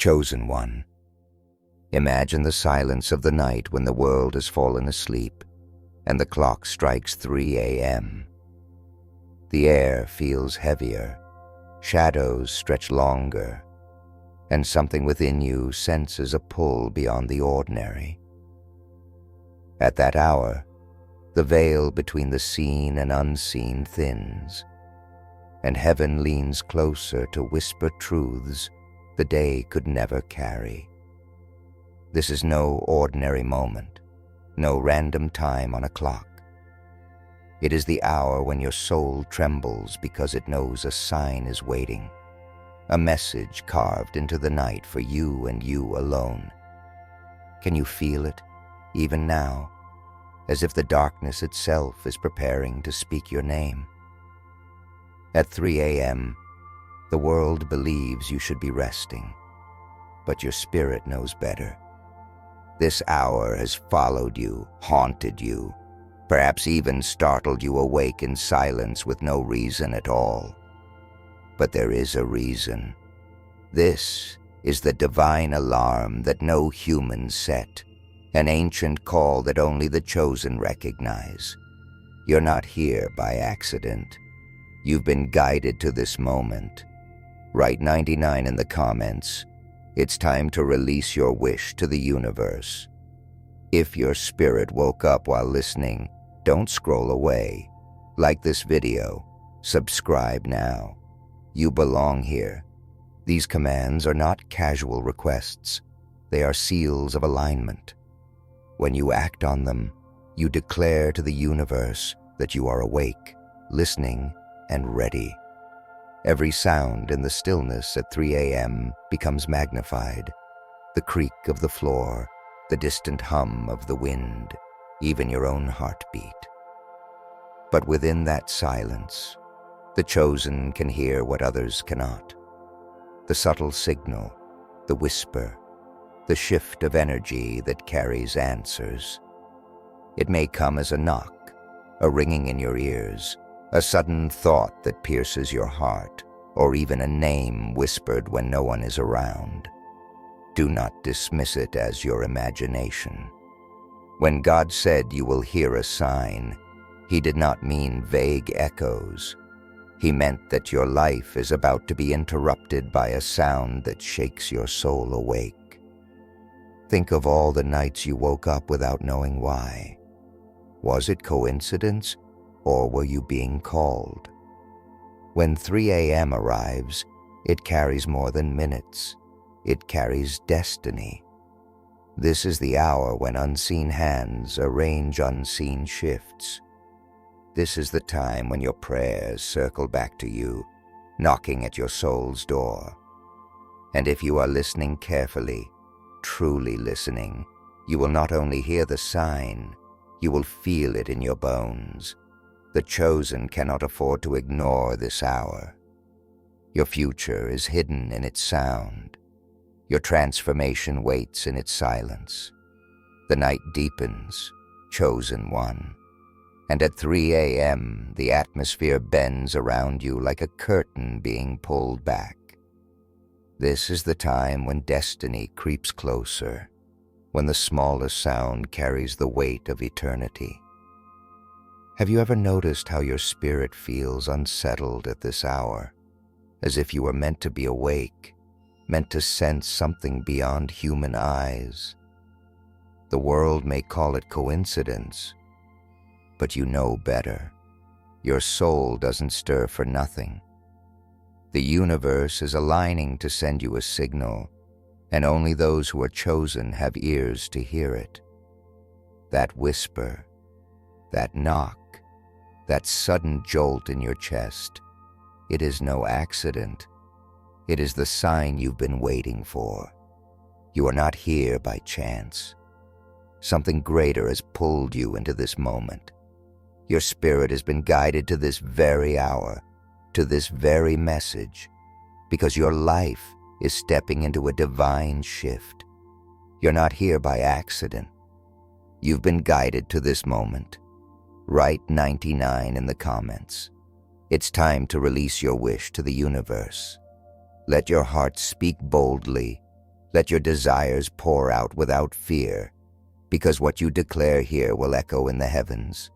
Chosen one. Imagine the silence of the night when the world has fallen asleep and the clock strikes 3 a.m. The air feels heavier, shadows stretch longer, and something within you senses a pull beyond the ordinary. At that hour, the veil between the seen and unseen thins, and heaven leans closer to whisper truths the day could never carry. This is no ordinary moment, no random time on a clock. It is the hour when your soul trembles because it knows a sign is waiting, a message carved into the night for you and you alone. Can you feel it, even now, as if the darkness itself is preparing to speak your name? At 3 a.m., the world believes you should be resting, but your spirit knows better. This hour has followed you, haunted you, perhaps even startled you awake in silence with no reason at all. But there is a reason. This is the divine alarm that no human set, an ancient call that only the chosen recognize. You're not here by accident. You've been guided to this moment. Write 99 in the comments. It's time to release your wish to the universe. If your spirit woke up while listening, don't scroll away. Like this video. Subscribe now. You belong here. These commands are not casual requests. They are seals of alignment. When you act on them, you declare to the universe that you are awake, listening, and ready. Every sound in the stillness at 3 a.m. becomes magnified. The creak of the floor, the distant hum of the wind, even your own heartbeat. But within that silence, the chosen can hear what others cannot. The subtle signal, the whisper, the shift of energy that carries answers. It may come as a knock, a ringing in your ears, a sudden thought that pierces your heart, or even a name whispered when no one is around. Do not dismiss it as your imagination. When God said you will hear a sign, He did not mean vague echoes. He meant that your life is about to be interrupted by a sound that shakes your soul awake. Think of all the nights you woke up without knowing why. Was it coincidence, or were you being called? When 3 a.m. arrives, it carries more than minutes. It carries destiny. This is the hour when unseen hands arrange unseen shifts. This is the time when your prayers circle back to you, knocking at your soul's door. And if you are listening carefully, truly listening, you will not only hear the sign, you will feel it in your bones. The chosen cannot afford to ignore this hour. Your future is hidden in its sound. Your transformation waits in its silence. The night deepens, chosen one. And at 3 a.m., the atmosphere bends around you like a curtain being pulled back. This is the time when destiny creeps closer, when the smallest sound carries the weight of eternity. Have you ever noticed how your spirit feels unsettled at this hour, as if you were meant to be awake, meant to sense something beyond human eyes? The world may call it coincidence, but you know better. Your soul doesn't stir for nothing. The universe is aligning to send you a signal, and only those who are chosen have ears to hear it. That whisper, that knock, that sudden jolt in your chest, it is no accident. It is the sign you've been waiting for. You are not here by chance. Something greater has pulled you into this moment. Your spirit has been guided to this very hour, to this very message, because your life is stepping into a divine shift. You're not here by accident. You've been guided to this moment. Write 99 in the comments. It's time to release your wish to the universe. Let your heart speak boldly, Let your desires pour out without fear, because what you declare here will echo in the heavens.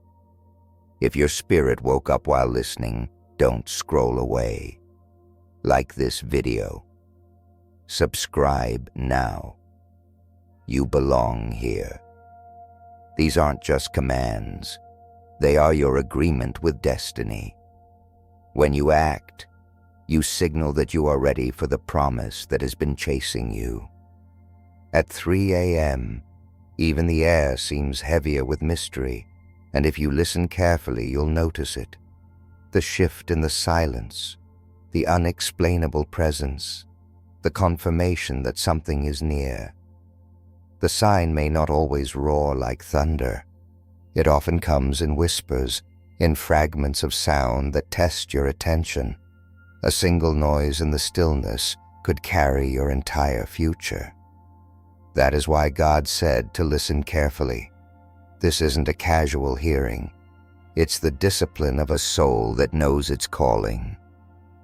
If your spirit woke up while listening, don't scroll away. Like this video. Subscribe now. You belong here. These aren't just commands. They are your agreement with destiny. When you act, you signal that you are ready for the promise that has been chasing you. At 3 a.m., even the air seems heavier with mystery, and if you listen carefully, you'll notice it. The shift in the silence, the unexplainable presence, the confirmation that something is near. The sign may not always roar like thunder. It often comes in whispers, in fragments of sound that test your attention. A single noise in the stillness could carry your entire future. That is why God said to listen carefully. This isn't a casual hearing. It's the discipline of a soul that knows its calling.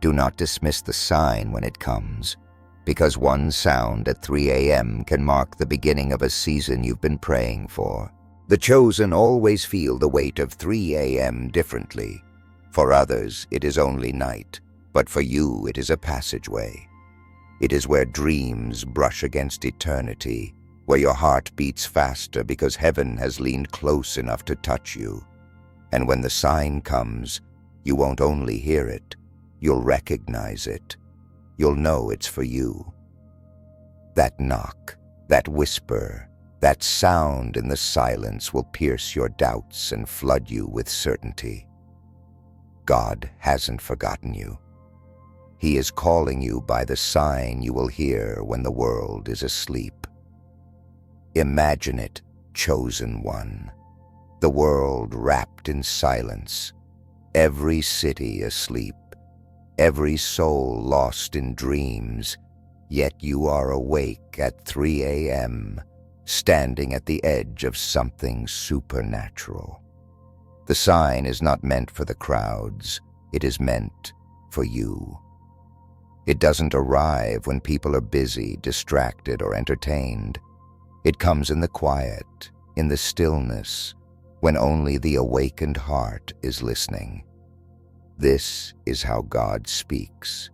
Do not dismiss the sign when it comes, because one sound at 3 a.m. can mark the beginning of a season you've been praying for. The chosen always feel the weight of 3 a.m. differently. For others, it is only night, but for you, it is a passageway. It is where dreams brush against eternity, where your heart beats faster because heaven has leaned close enough to touch you. And when the sign comes, you won't only hear it, you'll recognize it. You'll know it's for you. That knock, that whisper, that sound in the silence will pierce your doubts and flood you with certainty. God hasn't forgotten you. He is calling you by the sign you will hear when the world is asleep. Imagine it, chosen one. The world wrapped in silence, every city asleep, every soul lost in dreams, yet you are awake at 3 a.m., standing at the edge of something supernatural. The sign is not meant for the crowds, it is meant for you. It doesn't arrive when people are busy, distracted, or entertained. It comes in the quiet, in the stillness, when only the awakened heart is listening. This is how God speaks,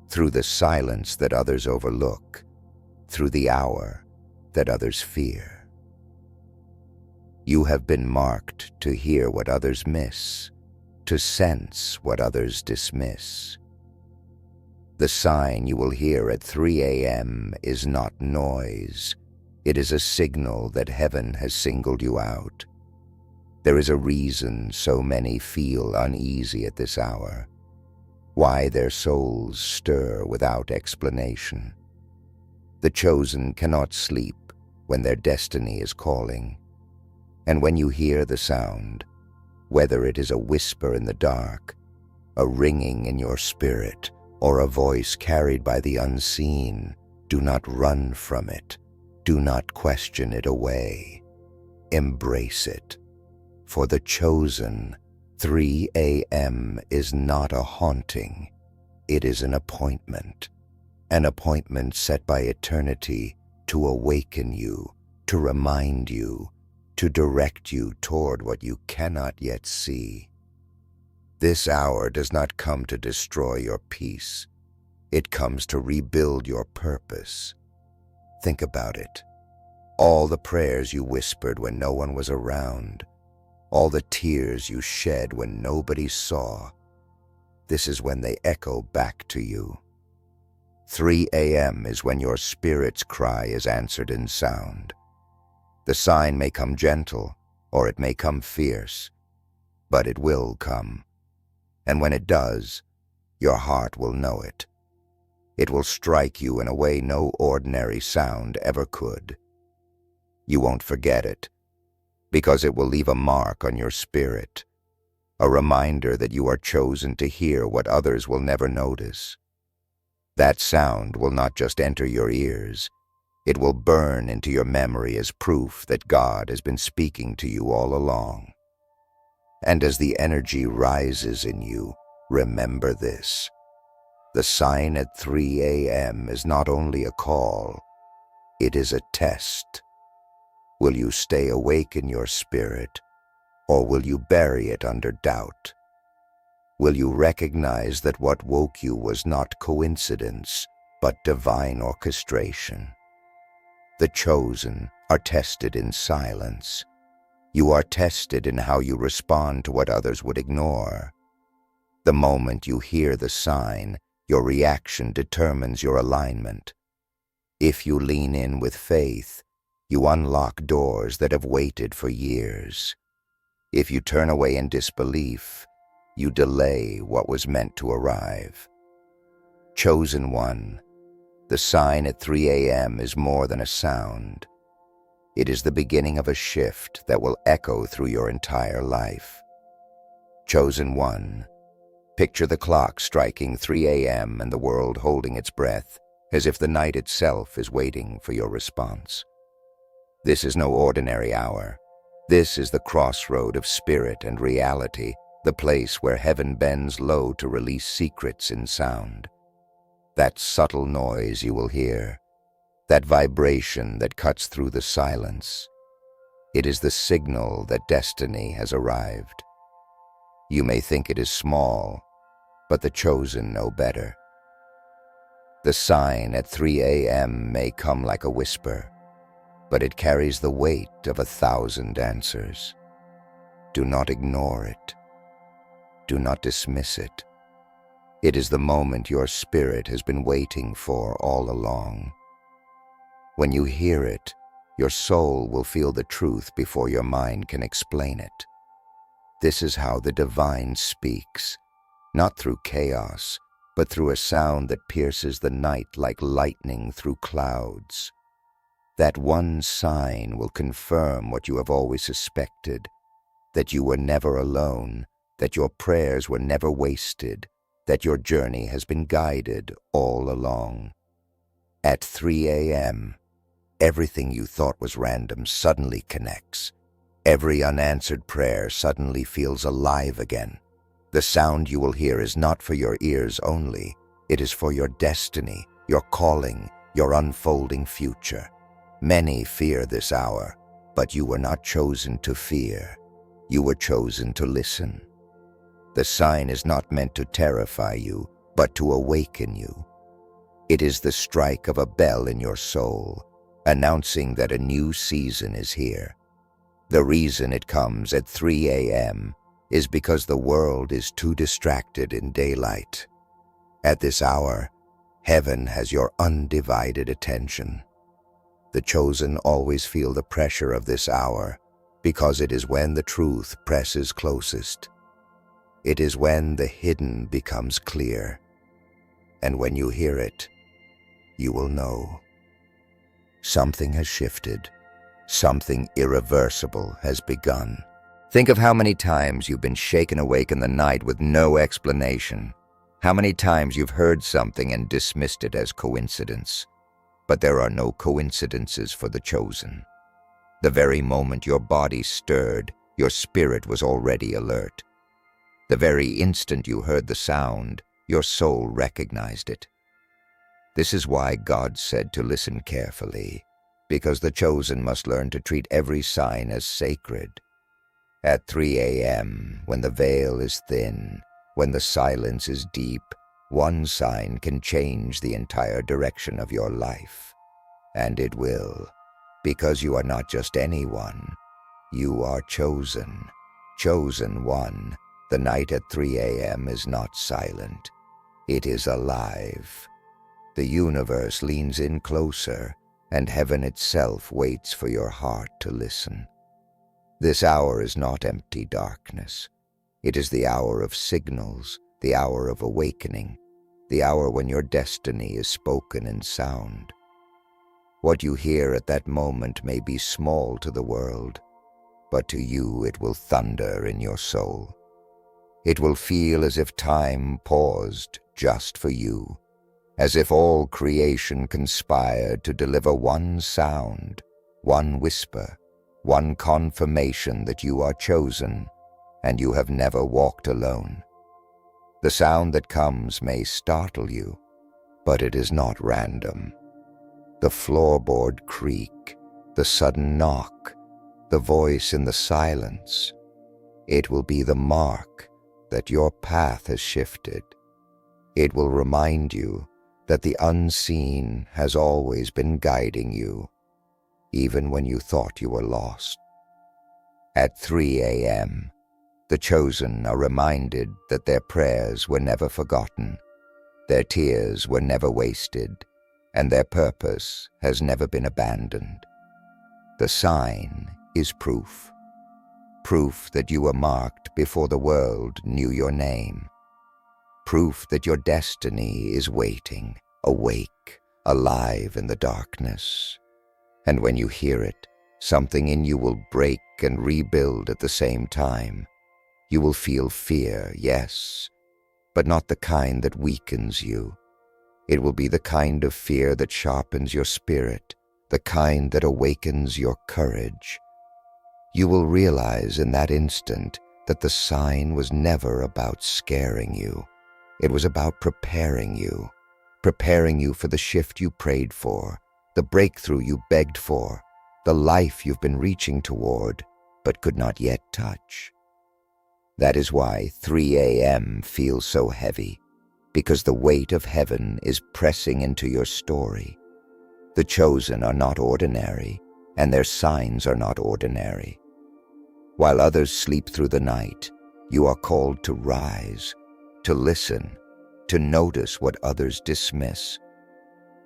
through the silence that others overlook, through the hour that others fear. You have been marked to hear what others miss, to sense what others dismiss. The sign you will hear at 3 a.m. is not noise. It is a signal that heaven has singled you out. There is a reason so many feel uneasy at this hour, why their souls stir without explanation. The chosen cannot sleep when their destiny is calling. And when you hear the sound, whether it is a whisper in the dark, a ringing in your spirit, or a voice carried by the unseen, do not run from it. Do not question it away. Embrace it. For the chosen, 3 a.m. is not a haunting. It is an appointment set by eternity to awaken you, to remind you, to direct you toward what you cannot yet see. This hour does not come to destroy your peace. It comes to rebuild your purpose. Think about it. All the prayers you whispered when no one was around, all the tears you shed when nobody saw, this is when they echo back to you. 3 a.m. is when your spirit's cry is answered in sound. The sign may come gentle, or it may come fierce, but it will come. And when it does, your heart will know it. It will strike you in a way no ordinary sound ever could. You won't forget it, because it will leave a mark on your spirit, a reminder that you are chosen to hear what others will never notice. That sound will not just enter your ears, it will burn into your memory as proof that God has been speaking to you all along. And as the energy rises in you, remember this. The sign at 3 a.m. is not only a call, It is a test. Will you stay awake in your spirit, or will you bury it under doubt? Will you recognize that what woke you was not coincidence, but divine orchestration? The chosen are tested in silence. You are tested in how you respond to what others would ignore. The moment you hear the sign, your reaction determines your alignment. If you lean in with faith, you unlock doors that have waited for years. If you turn away in disbelief, you delay what was meant to arrive. Chosen one, the sign at 3 a.m. is more than a sound. It is the beginning of a shift that will echo through your entire life. Chosen one, picture the clock striking 3 a.m. and the world holding its breath, as if the night itself is waiting for your response. This is no ordinary hour. This is the crossroad of spirit and reality, the place where heaven bends low to release secrets in sound. That subtle noise you will hear, that vibration that cuts through the silence, it is the signal that destiny has arrived. You may think it is small, but the chosen know better. The sign at 3 a.m. may come like a whisper, but it carries the weight of 1,000 answers. Do not ignore it. Do not dismiss it. It is the moment your spirit has been waiting for all along. When you hear it, your soul will feel the truth before your mind can explain it. This is how the divine speaks, not through chaos, but through a sound that pierces the night like lightning through clouds. That one sign will confirm what you have always suspected, that you were never alone, that your prayers were never wasted, that your journey has been guided all along. At 3 a.m., everything you thought was random suddenly connects. Every unanswered prayer suddenly feels alive again. The sound you will hear is not for your ears only. It is for your destiny, your calling, your unfolding future. Many fear this hour, but you were not chosen to fear. You were chosen to listen. The sign is not meant to terrify you, but to awaken you. It is the strike of a bell in your soul, announcing that a new season is here. The reason it comes at 3 a.m. is because the world is too distracted in daylight. At this hour, heaven has your undivided attention. The chosen always feel the pressure of this hour because it is when the truth presses closest. It is when the hidden becomes clear. And when you hear it, you will know. Something has shifted. Something irreversible has begun. Think of how many times you've been shaken awake in the night with no explanation. How many times you've heard something and dismissed it as coincidence. But there are no coincidences for the chosen. The very moment your body stirred, your spirit was already alert. The very instant you heard the sound, your soul recognized it. This is why God said to listen carefully, because the chosen must learn to treat every sign as sacred. At 3 a.m., when the veil is thin, when the silence is deep, one sign can change the entire direction of your life. And it will, because you are not just anyone. You are chosen. Chosen one. The night at 3 a.m. is not silent. It is alive. The universe leans in closer, and heaven itself waits for your heart to listen. This hour is not empty darkness. It is the hour of signals, the hour of awakening, the hour when your destiny is spoken in sound. What you hear at that moment may be small to the world, but to you it will thunder in your soul. It will feel as if time paused just for you, as if all creation conspired to deliver one sound, one whisper, one confirmation that you are chosen and you have never walked alone. The sound that comes may startle you, but it is not random. The floorboard creak, the sudden knock, the voice in the silence. It will be the mark that your path has shifted. It will remind you that the unseen has always been guiding you, even when you thought you were lost. At 3 a.m., the chosen are reminded that their prayers were never forgotten, their tears were never wasted, and their purpose has never been abandoned. The sign is proof. Proof that you were marked before the world knew your name. Proof that your destiny is waiting, awake, alive in the darkness. And when you hear it, something in you will break and rebuild at the same time. You will feel fear, yes, but not the kind that weakens you. It will be the kind of fear that sharpens your spirit, the kind that awakens your courage. You will realize in that instant that the sign was never about scaring you. It was about preparing you for the shift you prayed for, the breakthrough you begged for, the life you've been reaching toward but could not yet touch. That is why 3 a.m. feels so heavy, because the weight of heaven is pressing into your story. The chosen are not ordinary, and their signs are not ordinary. While others sleep through the night, you are called to rise, to listen, to notice what others dismiss.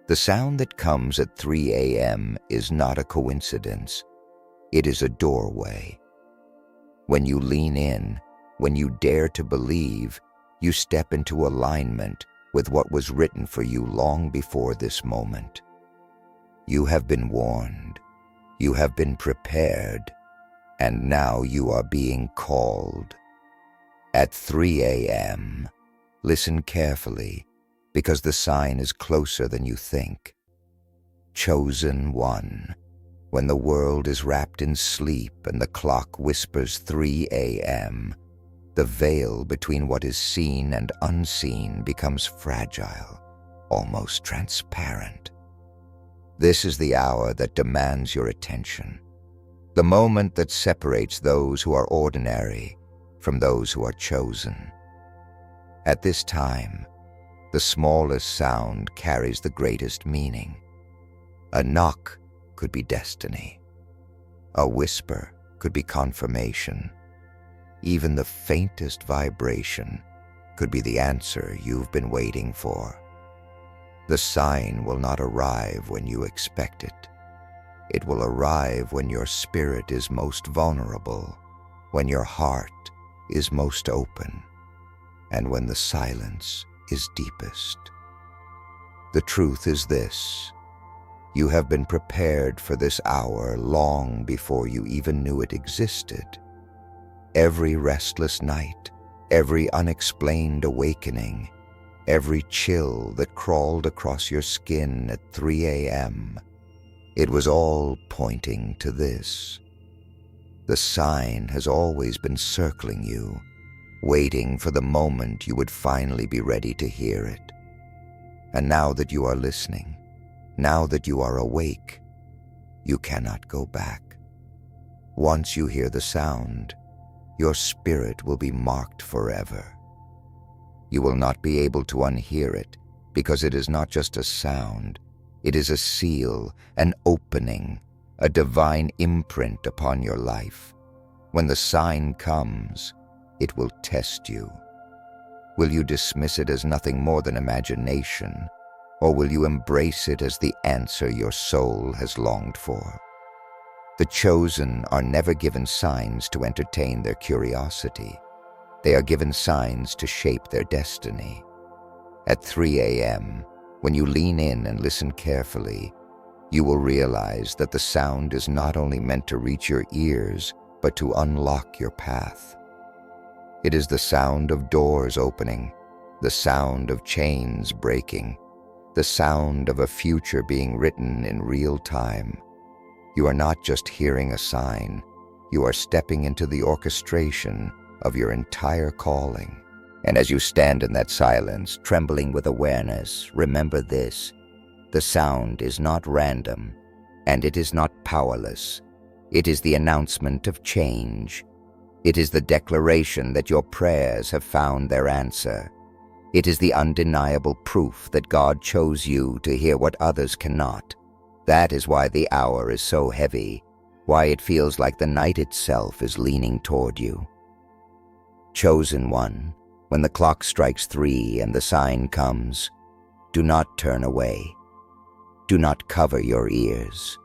The sound that comes at 3 a.m. is not a coincidence. It is a doorway. When you lean in, when you dare to believe, you step into alignment with what was written for you long before this moment. You have been warned, you have been prepared, and now you are being called. At 3 a.m., listen carefully, because the sign is closer than you think. Chosen one, when the world is wrapped in sleep and the clock whispers 3 a.m., the veil between what is seen and unseen becomes fragile, almost transparent. This is the hour that demands your attention, the moment that separates those who are ordinary from those who are chosen. At this time, the smallest sound carries the greatest meaning. A knock could be destiny. A whisper could be confirmation. Even the faintest vibration could be the answer you've been waiting for. The sign will not arrive when you expect it. It will arrive when your spirit is most vulnerable, when your heart is most open, and when the silence is deepest. The truth is this: you have been prepared for this hour long before you even knew it existed. Every restless night, every unexplained awakening, every chill that crawled across your skin at 3 a.m., it was all pointing to this. The sign has always been circling you, waiting for the moment you would finally be ready to hear it. And now that you are listening, now that you are awake, you cannot go back. Once you hear the sound, your spirit will be marked forever. You will not be able to unhear it, because it is not just a sound. It is a seal, an opening, a divine imprint upon your life. When the sign comes, it will test you. Will you dismiss it as nothing more than imagination, or will you embrace it as the answer your soul has longed for? The chosen are never given signs to entertain their curiosity. They are given signs to shape their destiny. At 3 a.m., when you lean in and listen carefully, you will realize that the sound is not only meant to reach your ears, but to unlock your path. It is the sound of doors opening, the sound of chains breaking, the sound of a future being written in real time. You are not just hearing a sign, you are stepping into the orchestration of your entire calling. And as you stand in that silence, trembling with awareness, remember this: The sound is not random, and it is not powerless. It is the announcement of change. It is the declaration that your prayers have found their answer. It is the undeniable proof that God chose you to hear what others cannot. That is why the hour is so heavy, why it feels like the night itself is leaning toward you. Chosen one, when the clock strikes 3 and the sign comes, do not turn away. Do not cover your ears.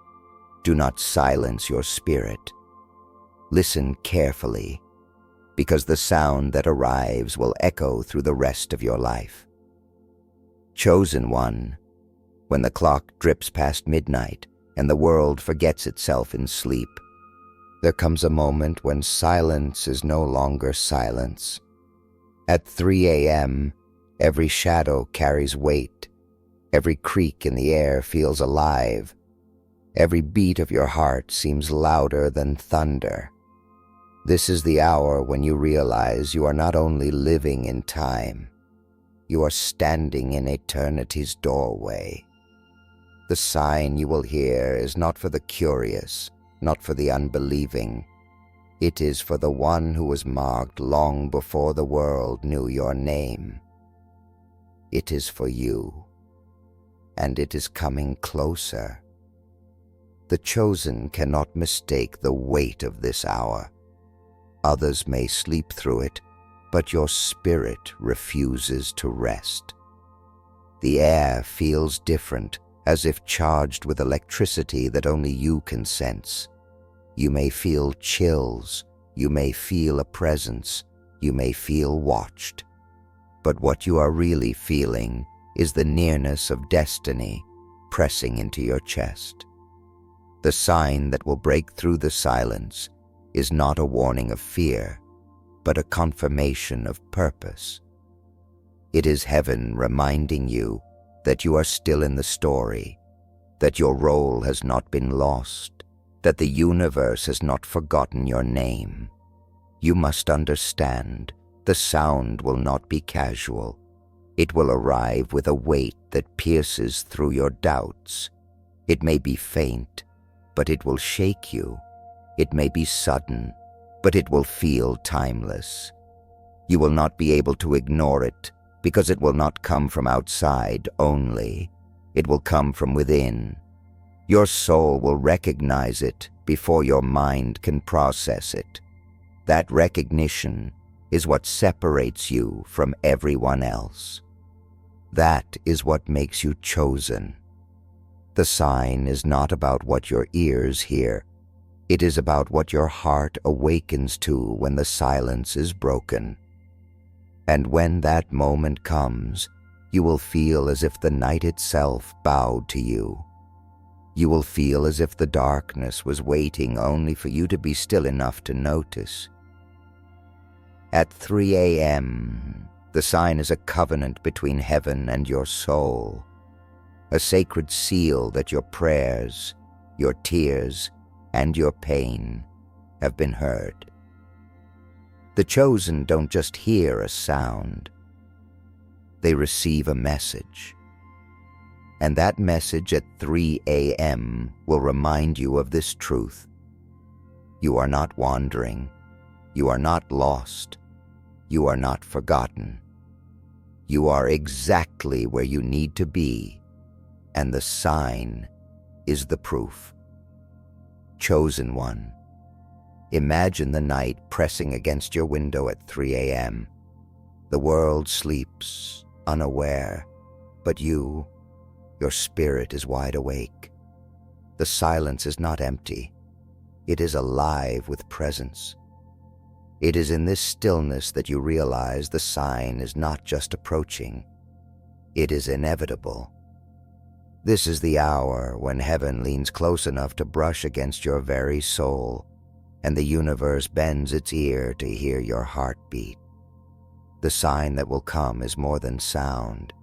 Do not silence your spirit. Listen carefully, because the sound that arrives will echo through the rest of your life. Chosen one, when the clock drips past midnight and the world forgets itself in sleep, there comes a moment when silence is no longer silence. At 3 a.m., every shadow carries weight. Every creak in the air feels alive. Every beat of your heart seems louder than thunder. This is the hour when you realize you are not only living in time, you are standing in eternity's doorway. The sign you will hear is not for the curious, not for the unbelieving. It is for the one who was marked long before the world knew your name. It is for you, and it is coming closer. The chosen cannot mistake the weight of this hour. Others may sleep through it, but your spirit refuses to rest. The air feels different, as if charged with electricity that only you can sense. You may feel chills, you may feel a presence, you may feel watched. But what you are really feeling is the nearness of destiny pressing into your chest. The sign that will break through the silence is not a warning of fear, but a confirmation of purpose. It is heaven reminding you that you are still in the story, that your role has not been lost, that the universe has not forgotten your name. You must understand, the sound will not be casual. It will arrive with a weight that pierces through your doubts. It may be faint, but it will shake you. It may be sudden, but it will feel timeless. You will not be able to ignore it, because it will not come from outside only. It will come from within. Your soul will recognize it before your mind can process it. That recognition is what separates you from everyone else. That is what makes you chosen. The sign is not about what your ears hear. It is about what your heart awakens to when the silence is broken. And when that moment comes, you will feel as if the night itself bowed to you. You will feel as if the darkness was waiting only for you to be still enough to notice. At 3 a.m., the sign is a covenant between heaven and your soul, a sacred seal that your prayers, your tears, and your pain have been heard. The chosen don't just hear a sound, they receive a message. And that message at 3 a.m. will remind you of this truth. You are not wandering. You are not lost. You are not forgotten. You are exactly where you need to be, and the sign is the proof. Chosen one, imagine the night pressing against your window at 3 a.m. The world sleeps, unaware, but your spirit is wide awake. The silence is not empty. It is alive with presence. It is in this stillness that you realize the sign is not just approaching. It is inevitable. This is the hour when heaven leans close enough to brush against your very soul, and the universe bends its ear to hear your heartbeat. The sign that will come is more than sound.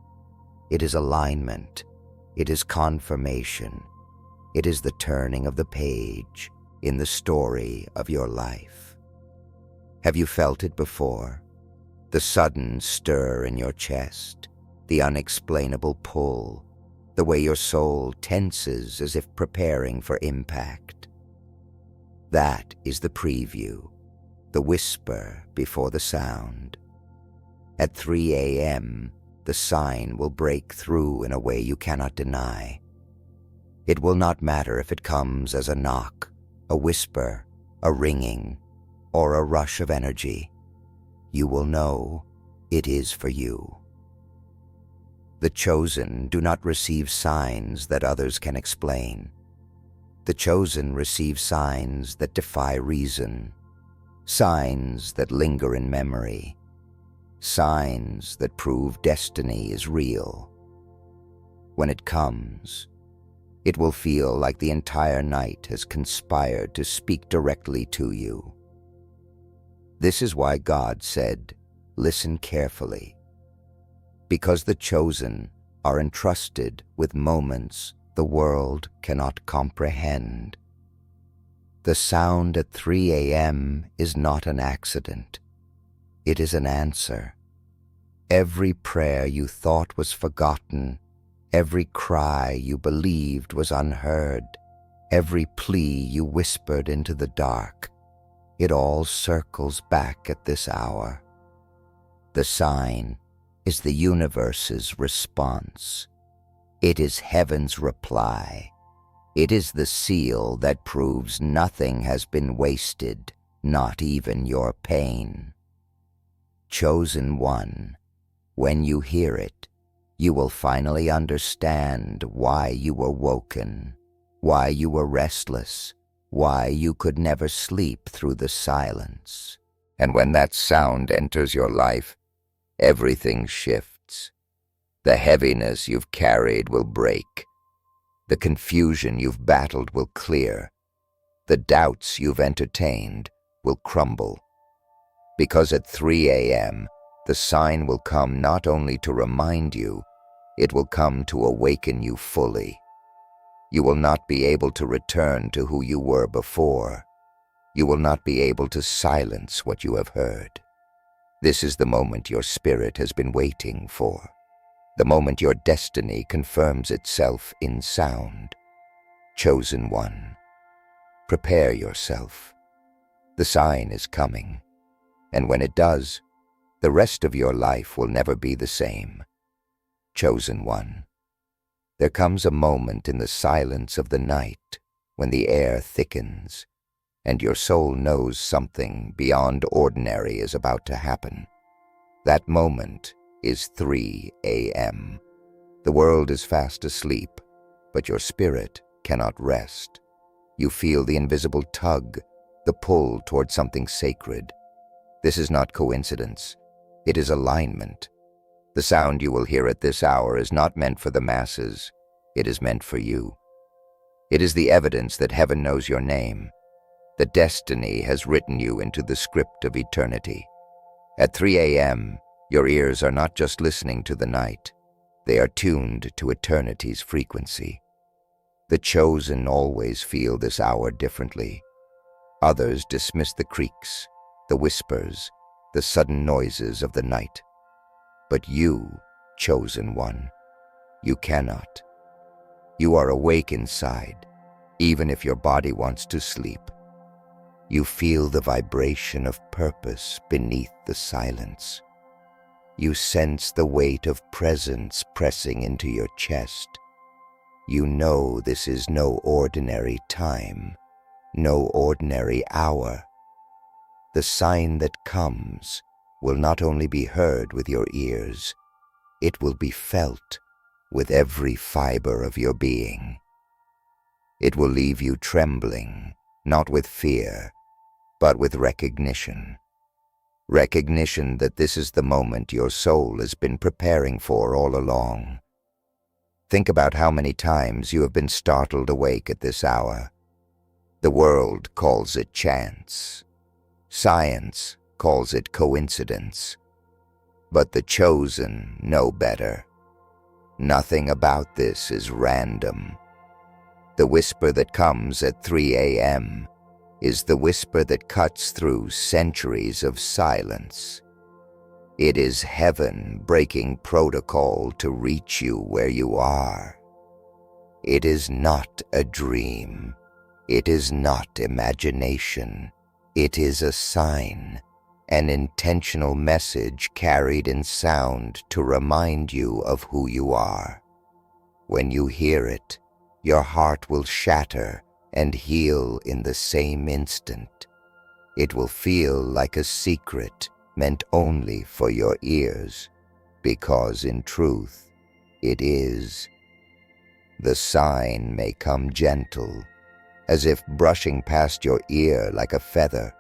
It is alignment. It is confirmation. It is the turning of the page in the story of your life. Have you felt it before? The sudden stir in your chest, the unexplainable pull, the way your soul tenses as if preparing for impact. That is the preview, the whisper before the sound. At 3 a.m., the sign will break through in a way you cannot deny. It will not matter if it comes as a knock, a whisper, a ringing, or a rush of energy. You will know it is for you. The chosen do not receive signs that others can explain. The chosen receive signs that defy reason, signs that linger in memory, signs that prove destiny is real. When it comes, it will feel like the entire night has conspired to speak directly to you. This is why God said, "Listen carefully," because the chosen are entrusted with moments the world cannot comprehend. The sound at 3 a.m. is not an accident. It is an answer. Every prayer you thought was forgotten, every cry you believed was unheard, every plea you whispered into the dark, it all circles back at this hour. The sign is the universe's response. It is heaven's reply. It is the seal that proves nothing has been wasted, not even your pain. Chosen one, when you hear it, you will finally understand why you were woken, why you were restless, why you could never sleep through the silence. And when that sound enters your life, everything shifts. The heaviness you've carried will break. The confusion you've battled will clear. The doubts you've entertained will crumble. Because at 3 a.m., the sign will come not only to remind you, it will come to awaken you fully. You will not be able to return to who you were before. You will not be able to silence what you have heard. This is the moment your spirit has been waiting for. The moment your destiny confirms itself in sound. Chosen one, prepare yourself. The sign is coming, and when it does, the rest of your life will never be the same. Chosen one, there comes a moment in the silence of the night when the air thickens, and your soul knows something beyond ordinary is about to happen. That moment is 3 a.m. The world is fast asleep, but your spirit cannot rest. You feel the invisible tug, the pull toward something sacred. This is not coincidence. It is alignment. The sound you will hear at this hour is not meant for the masses. It is meant for you. It is the evidence that heaven knows your name. That destiny has written you into the script of eternity. At 3 a.m., your ears are not just listening to the night. They are tuned to eternity's frequency. The chosen always feel this hour differently. Others dismiss the creaks, the whispers, the sudden noises of the night. But you, chosen one, you cannot. You are awake inside, even if your body wants to sleep. You feel the vibration of purpose beneath the silence. You sense the weight of presence pressing into your chest. You know this is no ordinary time, no ordinary hour. The sign that comes will not only be heard with your ears, it will be felt with every fiber of your being. It will leave you trembling, not with fear, but with recognition. Recognition that this is the moment your soul has been preparing for all along. Think about how many times you have been startled awake at this hour. The world calls it chance. Science calls it coincidence. But the chosen know better. Nothing about this is random. The whisper that comes at 3 a.m. is the whisper that cuts through centuries of silence. It is heaven breaking protocol to reach you where you are. It is not a dream. It is not imagination. It is a sign, an intentional message carried in sound to remind you of who you are. When you hear it, your heart will shatter and heal in the same instant. It will feel like a secret meant only for your ears, because in truth, it is. The sign may come gentle, as if brushing past your ear like a feather,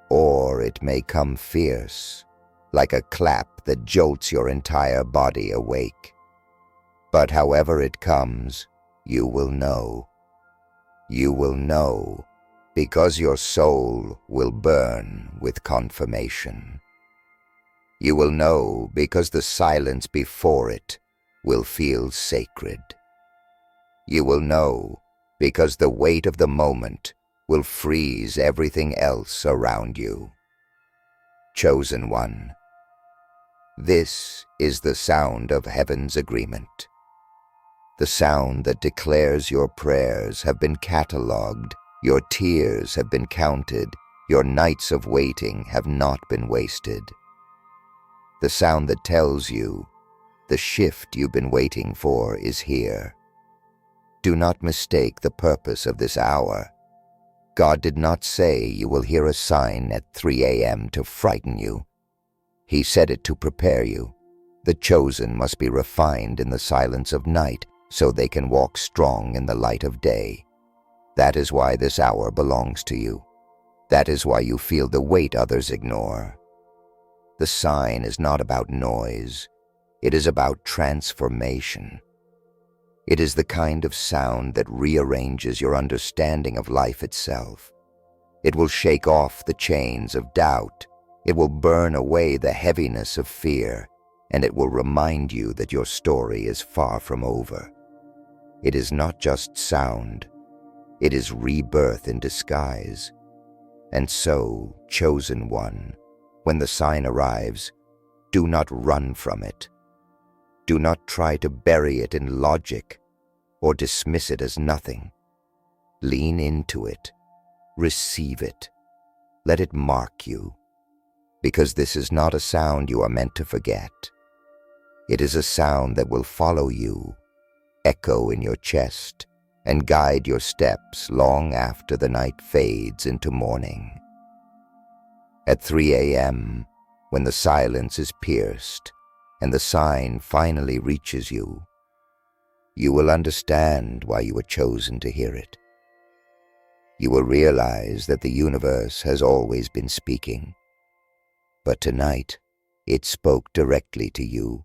or it may come fierce, like a clap that jolts your entire body awake. But however it comes, you will know. You will know, because your soul will burn with confirmation. You will know because the silence before it will feel sacred. You will know because the weight of the moment will freeze everything else around you. Chosen one, this is the sound of heaven's agreement. The sound that declares your prayers have been catalogued, your tears have been counted, your nights of waiting have not been wasted. The sound that tells you the shift you've been waiting for is here. Do not mistake the purpose of this hour. God did not say you will hear a sign at 3 a.m. to frighten you. He said it to prepare you. The chosen must be refined in the silence of night so they can walk strong in the light of day. That is why this hour belongs to you. That is why you feel the weight others ignore. The sign is not about noise. It is about transformation. It is the kind of sound that rearranges your understanding of life itself. It will shake off the chains of doubt. It will burn away the heaviness of fear, and it will remind you that your story is far from over. It is not just sound. It is rebirth in disguise. And so, chosen one, when the sign arrives, do not run from it. Do not try to bury it in logic or dismiss it as nothing. Lean into it. Receive it. Let it mark you, because this is not a sound you are meant to forget. It is a sound that will follow you, echo in your chest, and guide your steps long after the night fades into morning. At 3 a.m., when the silence is pierced and the sign finally reaches you, you will understand why you were chosen to hear it. You will realize that the universe has always been speaking, but tonight it spoke directly to you